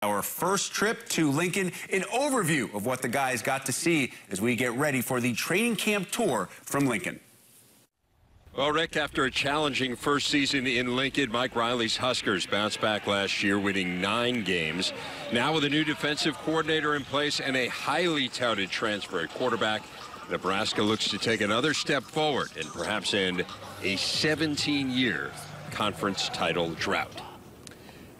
Our first trip to Lincoln, an overview of what the guys got to see as we get ready for the training camp tour from Lincoln. Well, Rick, after a challenging first season in Lincoln, Mike Riley's Huskers bounced back last year, winning 9 games. Now with a new defensive coordinator in place and a highly touted transfer at quarterback, Nebraska looks to take another step forward and perhaps end a 17-year conference title drought.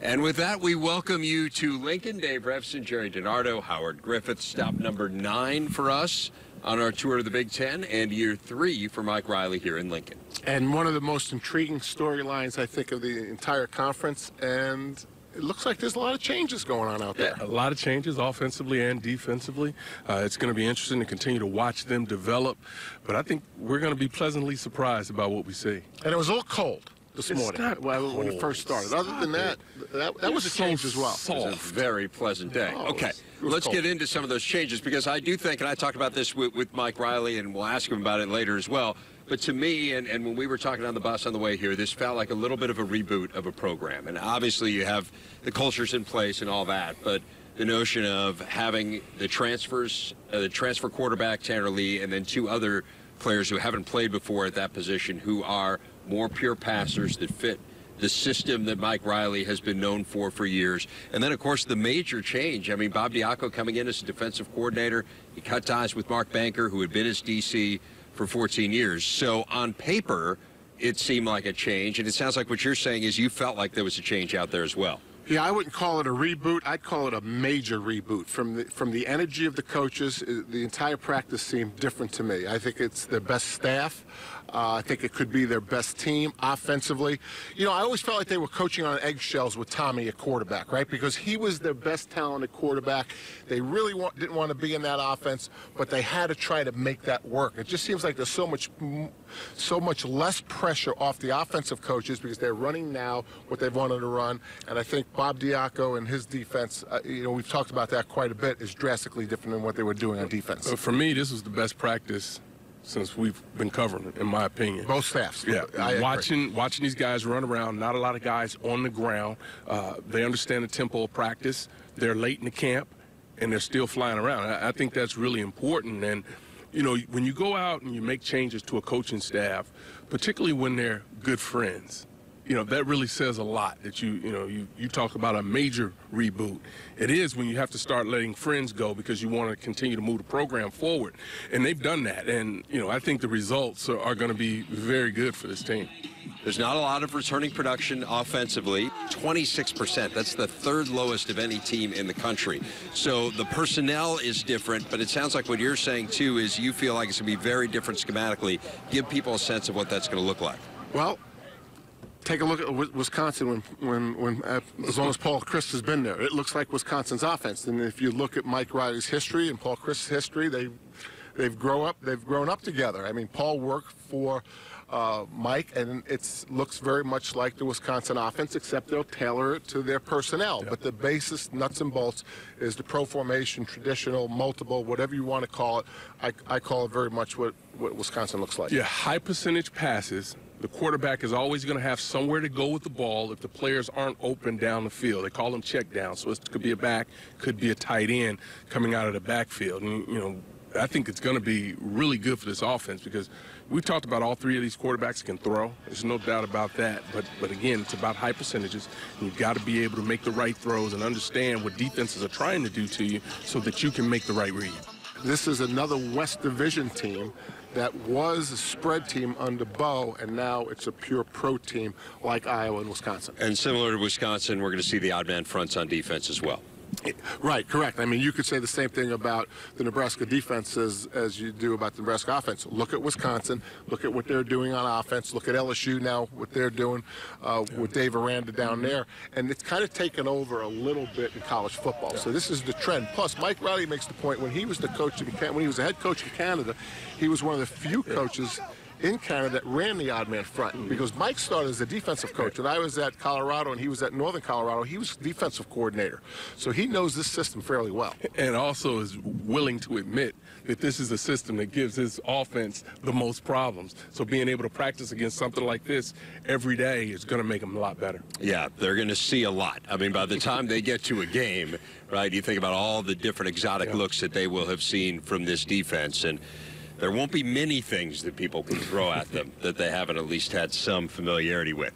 And with that, we welcome you to Lincoln. Dave Revson, Jerry DiNardo, Howard Griffith. Stop number 9 for us on our tour of the Big Ten, and year 3 for Mike Riley here in Lincoln. And one of the most intriguing storylines, I think, of the entire conference. And it looks like there's a lot of changes going on out there. A lot of changes offensively and defensively. It's going to be interesting to continue to watch them develop. But I think we're going to be pleasantly surprised about what we see. And it was a little cold this morning when it first started. Other than that, that was a change as well. It was a very pleasant day. Okay, let's get into some of those changes, because I do think, and I talked about this with Mike Riley, and we'll ask him about it later as well, but to me, and when we were talking on the bus on the way here, this felt like a little bit of a reboot of a program. And obviously you have the cultures in place and all that, but the notion of having the transfers, the transfer quarterback, Tanner Lee, and then 2 other players who haven't played before at that position, who are more pure passers that fit the system that Mike Riley has been known for years. And then, of course, the major change. I mean, Bob Diaco coming in as a defensive coordinator. He cut ties with Mark Banker, who had been his DC for 14 years. So on paper, it seemed like a change. And it sounds like what you're saying is you felt like there was a change out there as well. Yeah, I wouldn't call it a reboot. I'd call it a major reboot. From the energy of the coaches, the entire practice seemed different to me. I think it's their best staff. I think it could be their best team offensively. You know, I always felt like they were coaching on eggshells with Tommy at quarterback, right? Because he was their best talented quarterback. They really didn't want to be in that offense, but they had to try to make that work. It just seems like there's so much less pressure off the offensive coaches because they're running now what they've wanted to run. And I think Bob Diaco and his defense, you know, we've talked about that quite a bit, is drastically different than what they were doing on defense. For me, this was the best practice since we've been covering it, in my opinion. Both staffs. Yeah, watching these guys run around, not a lot of guys on the ground. They understand the tempo of practice. They're late in the camp, and they're still flying around. I think that's really important. And, you know, when you go out and you make changes to a coaching staff, particularly when they're good friends, you know, that really says a lot. That you talk about a major reboot. It is when you have to start letting friends go because you want to continue to move the program forward. And they've done that. And, you know, I think the results are going to be very good for this team. There's not a lot of returning production offensively. 26%. That's the 3rd lowest of any team in the country. So the personnel is different, but it sounds like what you're saying, too, is you feel like it's going to be very different schematically. Give people a sense of what that's going to look like. Well, take a look at Wisconsin when as long as Paul Chryst has been there. It looks like Wisconsin's offense. And if you look at Mike Riley's history and Paul Chryst's history, they've grown up together. I mean, Paul worked for Mike, and it looks very much like the Wisconsin offense, except they'll tailor it to their personnel. Yeah. But the basis, nuts and bolts, is the pro formation, traditional, multiple, whatever you want to call it. I call it very much what Wisconsin looks like. Yeah, high percentage passes. The quarterback is always going to have somewhere to go with the ball if the players aren't open down the field. They call them check down, so it could be a back, could be a tight end coming out of the backfield. And, you know, I think it's going to be really good for this offense because we've talked about all 3 of these quarterbacks can throw. There's no doubt about that. But again, it's about high percentages. And you've got to be able to make the right throws and understand what defenses are trying to do to you so that you can make the right read. This is another West Division team that was a spread team under Bo, and now it's a pure pro team like Iowa and Wisconsin. And similar to Wisconsin, we're going to see the odd man fronts on defense as well. Right, correct. I mean, you could say the same thing about the Nebraska defense as you do about the Nebraska offense. Look at Wisconsin. Look at what they're doing on offense. Look at LSU now, what they're doing with Dave Aranda down there. And it's kind of taken over a little bit in college football. So this is the trend. Plus, Mike Riley makes the point when he was the coach, when he was the head coach in Canada, he was one of the few coaches in Canada that ran the odd man front, because Mike started as a defensive coach. When I was at Colorado and he was at Northern Colorado, he was defensive coordinator. So he knows this system fairly well. And also is willing to admit that this is a system that gives his offense the most problems. So being able to practice against something like this every day is going to make them a lot better. Yeah, they're going to see a lot. I mean, by the time they get to a game, right, you think about all the different exotic looks that they will have seen from this defense, and there won't be many things that people can throw at them that they haven't at least had some familiarity with.